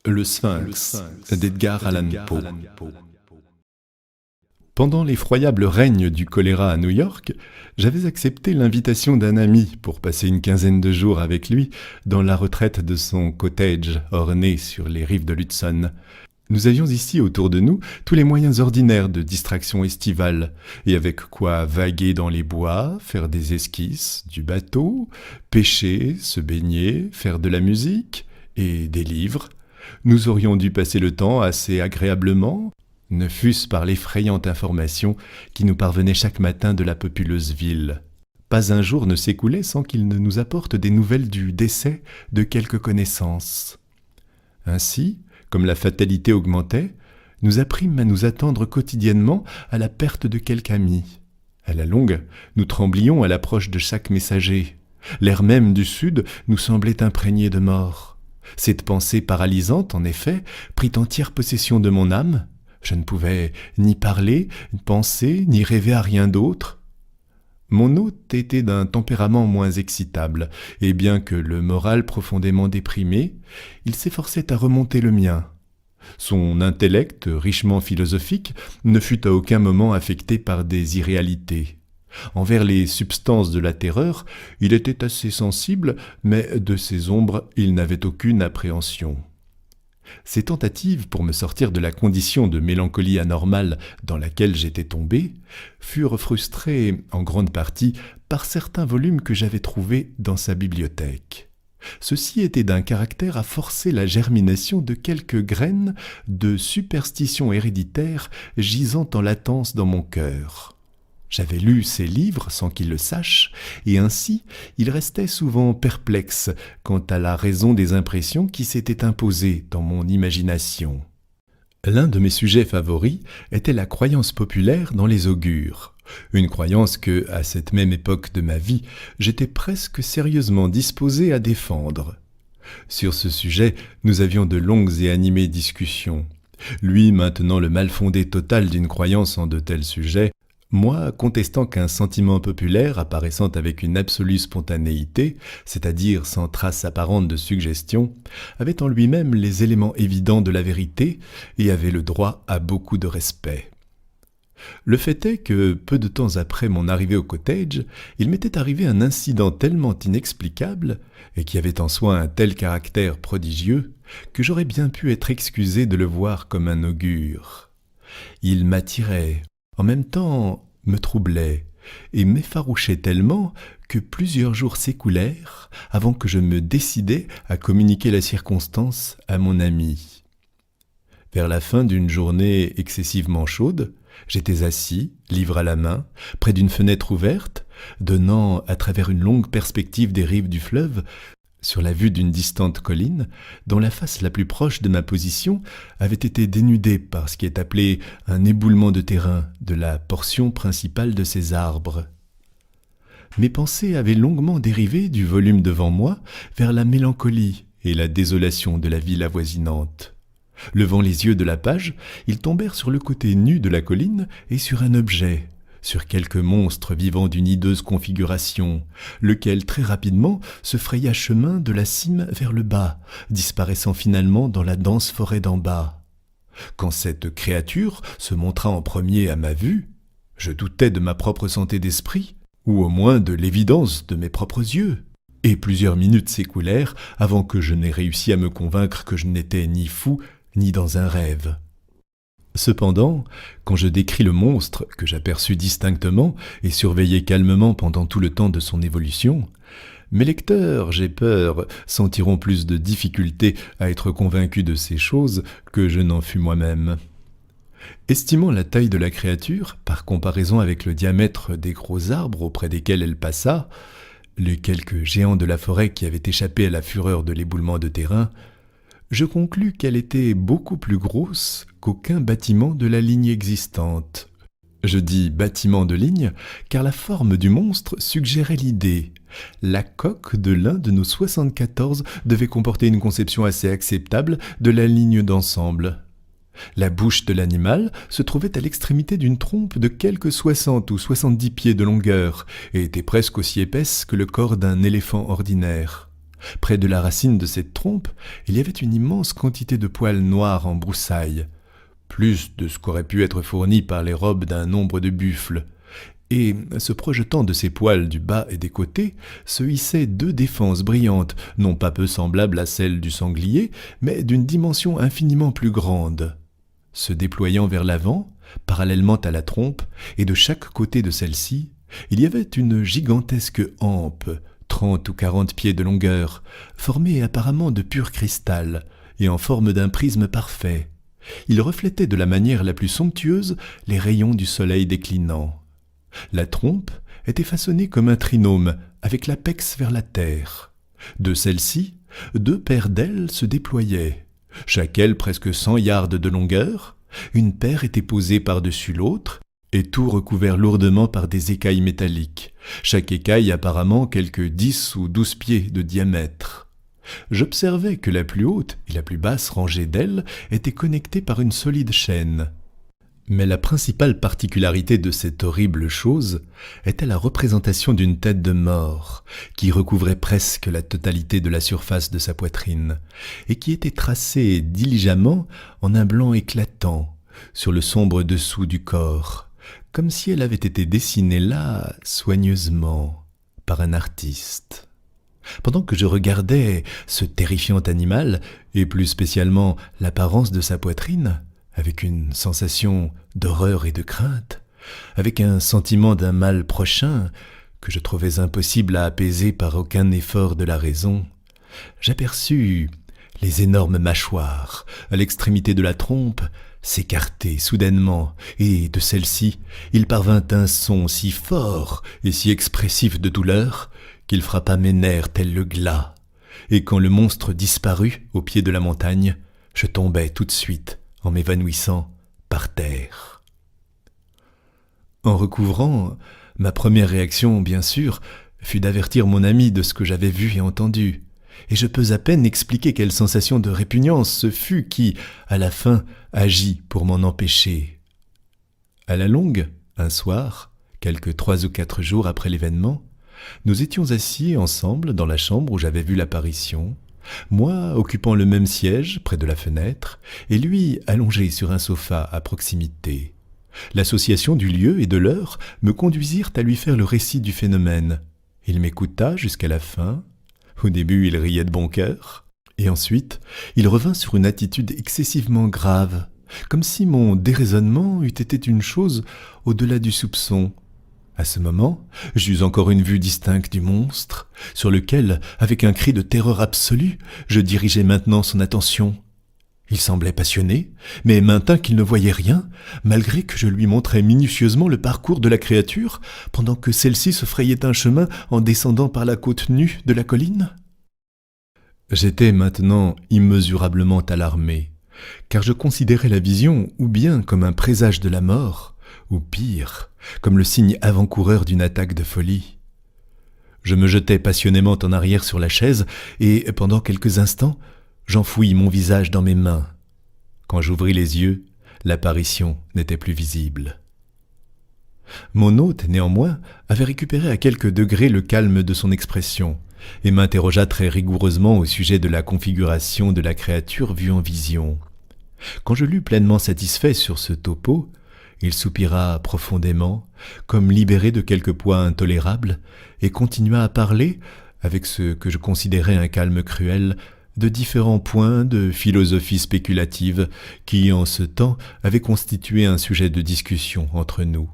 Le Sphinx d'Edgar Allan Poe. Pendant l'effroyable règne du choléra à New York, j'avais accepté l'invitation d'un ami pour passer une quinzaine de jours avec lui dans la retraite de son cottage orné sur les rives de l'Hudson. Nous avions ici autour de nous tous les moyens ordinaires de distraction estivale, et avec quoi vaguer dans les bois, faire des esquisses, du bateau, pêcher, se baigner, faire de la musique et des livres. Nous aurions dû passer le temps assez agréablement, ne fût-ce par l'effrayante information qui nous parvenait chaque matin de la populeuse ville. Pas un jour ne s'écoulait sans qu'il ne nous apporte des nouvelles du décès de quelques connaissances. Ainsi, comme la fatalité augmentait, nous apprîmes à nous attendre quotidiennement à la perte de quelque ami. À la longue, nous tremblions à l'approche de chaque messager. L'air même du Sud nous semblait imprégné de mort. Cette pensée paralysante, en effet, prit entière possession de mon âme. Je ne pouvais ni parler, ni penser, ni rêver à rien d'autre. Mon hôte était d'un tempérament moins excitable, et bien que le moral profondément déprimé, il s'efforçait à remonter le mien. Son intellect, richement philosophique, ne fut à aucun moment affecté par des irréalités. Envers les substances de la terreur, il était assez sensible, mais de ces ombres, il n'avait aucune appréhension. Ses tentatives pour me sortir de la condition de mélancolie anormale dans laquelle j'étais tombé furent frustrées en grande partie par certains volumes que j'avais trouvés dans sa bibliothèque. Ceux-ci étaient d'un caractère à forcer la germination de quelques graines de superstition héréditaire gisant en latence dans mon cœur. J'avais lu ces livres sans qu'il le sache, et ainsi il restait souvent perplexe quant à la raison des impressions qui s'étaient imposées dans mon imagination. L'un de mes sujets favoris était la croyance populaire dans les augures, une croyance que, à cette même époque de ma vie, j'étais presque sérieusement disposé à défendre. Sur ce sujet, nous avions de longues et animées discussions. Lui maintenant le mal-fondé total d'une croyance en de tels sujets, moi contestant qu'un sentiment populaire apparaissant avec une absolue spontanéité, c'est-à-dire sans trace apparente de suggestion, avait en lui-même les éléments évidents de la vérité et avait le droit à beaucoup de respect. Le fait est que, peu de temps après mon arrivée au cottage, il m'était arrivé un incident tellement inexplicable, et qui avait en soi un tel caractère prodigieux, que j'aurais bien pu être excusé de le voir comme un augure. Il m'attirait, en même temps me troublait, et m'effarouchait tellement que plusieurs jours s'écoulèrent avant que je me décidai à communiquer la circonstance à mon ami. Vers la fin d'une journée excessivement chaude, j'étais assis, livre à la main, près d'une fenêtre ouverte, donnant à travers une longue perspective des rives du fleuve, sur la vue d'une distante colline, dont la face la plus proche de ma position avait été dénudée par ce qui est appelé un éboulement de terrain de la portion principale de ces arbres. Mes pensées avaient longuement dérivé du volume devant moi vers la mélancolie et la désolation de la ville avoisinante. Levant les yeux de la page, ils tombèrent sur le côté nu de la colline et sur un objet, sur quelque monstre vivant d'une hideuse configuration, lequel très rapidement se fraya chemin de la cime vers le bas, disparaissant finalement dans la dense forêt d'en bas. Quand cette créature se montra en premier à ma vue, je doutai de ma propre santé d'esprit, ou au moins de l'évidence de mes propres yeux. Et plusieurs minutes s'écoulèrent avant que je n'aie réussi à me convaincre que je n'étais ni fou, ni dans un rêve. Cependant, quand je décris le monstre que j'aperçus distinctement et surveillai calmement pendant tout le temps de son évolution, mes lecteurs, j'ai peur, sentiront plus de difficulté à être convaincus de ces choses que je n'en fus moi-même. Estimant la taille de la créature, par comparaison avec le diamètre des gros arbres auprès desquels elle passa, les quelques géants de la forêt qui avaient échappé à la fureur de l'éboulement de terrain, je conclus qu'elle était beaucoup plus grosse qu'aucun bâtiment de la ligne existante. Je dis bâtiment de ligne car la forme du monstre suggérait l'idée. La coque de l'un de nos 74 devait comporter une conception assez acceptable de la ligne d'ensemble. La bouche de l'animal se trouvait à l'extrémité d'une trompe de quelque 60 ou 70 pieds de longueur et était presque aussi épaisse que le corps d'un éléphant ordinaire. Près de la racine de cette trompe, il y avait une immense quantité de poils noirs en broussailles, plus de ce qu'aurait pu être fourni par les robes d'un nombre de buffles. Et, se projetant de ces poils du bas et des côtés, se hissaient deux défenses brillantes, non pas peu semblables à celles du sanglier, mais d'une dimension infiniment plus grande. Se déployant vers l'avant, parallèlement à la trompe, et de chaque côté de celle-ci, il y avait une gigantesque hampe, 30 ou 40 pieds de longueur, formée apparemment de pur cristal, et en forme d'un prisme parfait. Il reflétait de la manière la plus somptueuse les rayons du soleil déclinant. La trompe était façonnée comme un trinôme, avec l'apex vers la terre. De celle-ci, deux paires d'ailes se déployaient, chaque aile presque 100 yards de longueur. Une paire était posée par-dessus l'autre, et tout recouvert lourdement par des écailles métalliques, chaque écaille apparemment quelque 10 ou 12 pieds de diamètre. J'observai que la plus haute et la plus basse rangée d'ailes étaient connectées par une solide chaîne. Mais la principale particularité de cette horrible chose était la représentation d'une tête de mort, qui recouvrait presque la totalité de la surface de sa poitrine, et qui était tracée diligemment en un blanc éclatant sur le sombre dessous du corps, comme si elle avait été dessinée là soigneusement par un artiste. Pendant que je regardais ce terrifiant animal, et plus spécialement l'apparence de sa poitrine, avec une sensation d'horreur et de crainte, avec un sentiment d'un mal prochain que je trouvais impossible à apaiser par aucun effort de la raison, j'aperçus les énormes mâchoires à l'extrémité de la trompe s'écarter soudainement, et de celle-ci il parvint un son si fort et si expressif de douleur qu'il frappa mes nerfs tel le glas, et quand le monstre disparut au pied de la montagne, je tombai tout de suite, en m'évanouissant, par terre. En recouvrant, ma première réaction, bien sûr, fut d'avertir mon ami de ce que j'avais vu et entendu, et je peux à peine expliquer quelle sensation de répugnance ce fut qui, à la fin, agit pour m'en empêcher. À la longue, un soir, quelque 3 ou 4 jours après l'événement, nous étions assis ensemble dans la chambre où j'avais vu l'apparition, moi occupant le même siège près de la fenêtre, et lui allongé sur un sofa à proximité. L'association du lieu et de l'heure me conduisirent à lui faire le récit du phénomène. Il m'écouta jusqu'à la fin. Au début, il riait de bon cœur, et ensuite, il revint sur une attitude excessivement grave, comme si mon déraisonnement eût été une chose au-delà du soupçon. À ce moment, j'eus encore une vue distincte du monstre, sur lequel, avec un cri de terreur absolue, je dirigeai maintenant son attention. Il semblait passionné, mais maintint qu'il ne voyait rien, malgré que je lui montrais minutieusement le parcours de la créature, pendant que celle-ci se frayait un chemin en descendant par la côte nue de la colline. J'étais maintenant immesurablement alarmé, car je considérais la vision ou bien comme un présage de la mort, ou pire, comme le signe avant-coureur d'une attaque de folie. Je me jetai passionnément en arrière sur la chaise, et pendant quelques instants, j'enfouis mon visage dans mes mains. Quand j'ouvris les yeux, l'apparition n'était plus visible. Mon hôte, néanmoins, avait récupéré à quelques degrés le calme de son expression, et m'interrogea très rigoureusement au sujet de la configuration de la créature vue en vision. Quand je l'eus pleinement satisfait sur ce topo, il soupira profondément, comme libéré de quelque poids intolérable, et continua à parler, avec ce que je considérais un calme cruel, de différents points de philosophie spéculative qui, en ce temps, avaient constitué un sujet de discussion entre nous.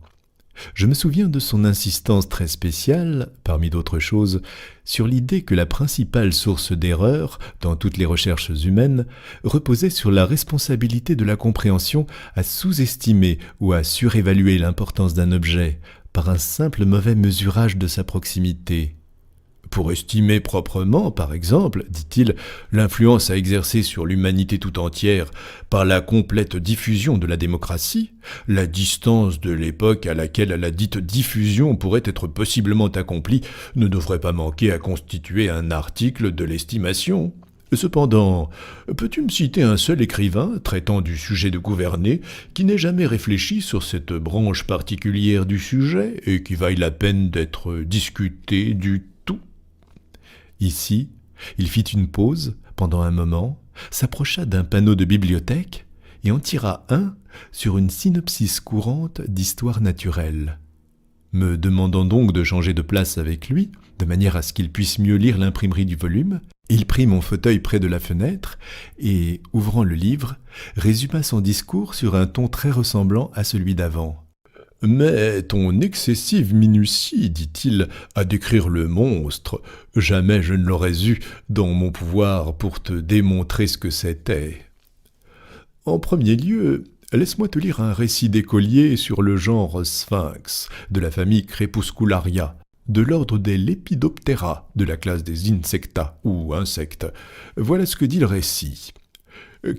Je me souviens de son insistance très spéciale, parmi d'autres choses, sur l'idée que la principale source d'erreur dans toutes les recherches humaines reposait sur la responsabilité de la compréhension à sous-estimer ou à surévaluer l'importance d'un objet par un simple mauvais mesurage de sa proximité. Pour estimer proprement, par exemple, dit-il, l'influence à exercer sur l'humanité tout entière par la complète diffusion de la démocratie, la distance de l'époque à laquelle la dite diffusion pourrait être possiblement accomplie ne devrait pas manquer à constituer un article de l'estimation. Cependant, peux-tu me citer un seul écrivain traitant du sujet de gouverner qui n'ait jamais réfléchi sur cette branche particulière du sujet et qui vaille la peine d'être discuté du tout ? Ici, Il fit une pause pendant un moment, s'approcha d'un panneau de bibliothèque et en tira un sur une synopsis courante d'histoire naturelle. Me demandant donc de changer de place avec lui, de manière à ce qu'il puisse mieux lire l'imprimerie du volume, il prit mon fauteuil près de la fenêtre et, ouvrant le livre, résuma son discours sur un ton très ressemblant à celui d'avant. « Mais ton excessive minutie, dit-il, à décrire le monstre, jamais je ne l'aurais eu dans mon pouvoir pour te démontrer ce que c'était. En premier lieu, laisse-moi te lire un récit d'écolier sur le genre sphinx, de la famille Crepuscularia, de l'ordre des Lepidoptera, de la classe des insecta ou insectes. Voilà ce que dit le récit.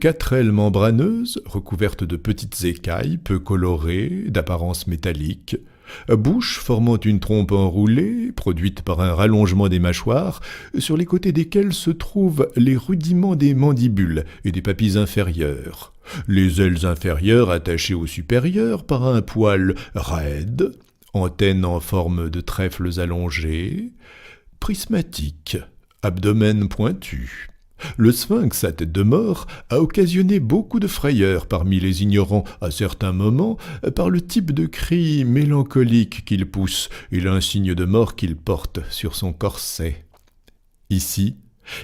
4 ailes membraneuses, recouvertes de petites écailles, peu colorées, d'apparence métallique. Bouche formant une trompe enroulée, produite par un rallongement des mâchoires, sur les côtés desquelles se trouvent les rudiments des mandibules et des papilles inférieures. Les ailes inférieures attachées aux supérieures par un poil raide, antennes en forme de trèfles allongés, prismatique, abdomen pointu. Le sphinx à tête de mort a occasionné beaucoup de frayeur parmi les ignorants à certains moments par le type de cri mélancolique qu'il pousse et l'insigne de mort qu'il porte sur son corset. Ici,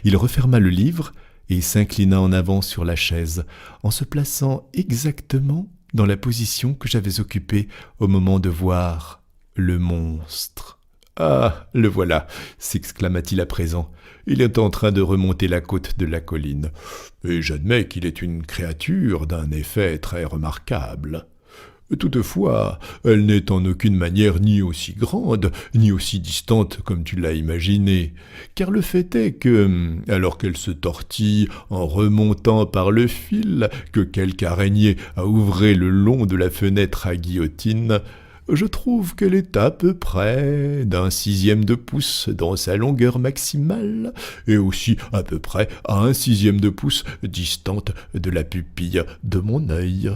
il referma le livre et s'inclina en avant sur la chaise, en se plaçant exactement dans la position que j'avais occupée au moment de voir le monstre. « Ah, le voilà !» s'exclama-t-il à présent. « Il est en train de remonter la côte de la colline, et j'admets qu'il est une créature d'un effet très remarquable. Toutefois, elle n'est en aucune manière ni aussi grande, ni aussi distante comme tu l'as imaginé, car le fait est que, alors qu'elle se tortille en remontant par le fil que quelque araignée a ouvré le long de la fenêtre à guillotine, je trouve qu'elle est à peu près d'un 1/6 de pouce dans sa longueur maximale, et aussi à peu près à un 1/6 de pouce distante de la pupille de mon œil. »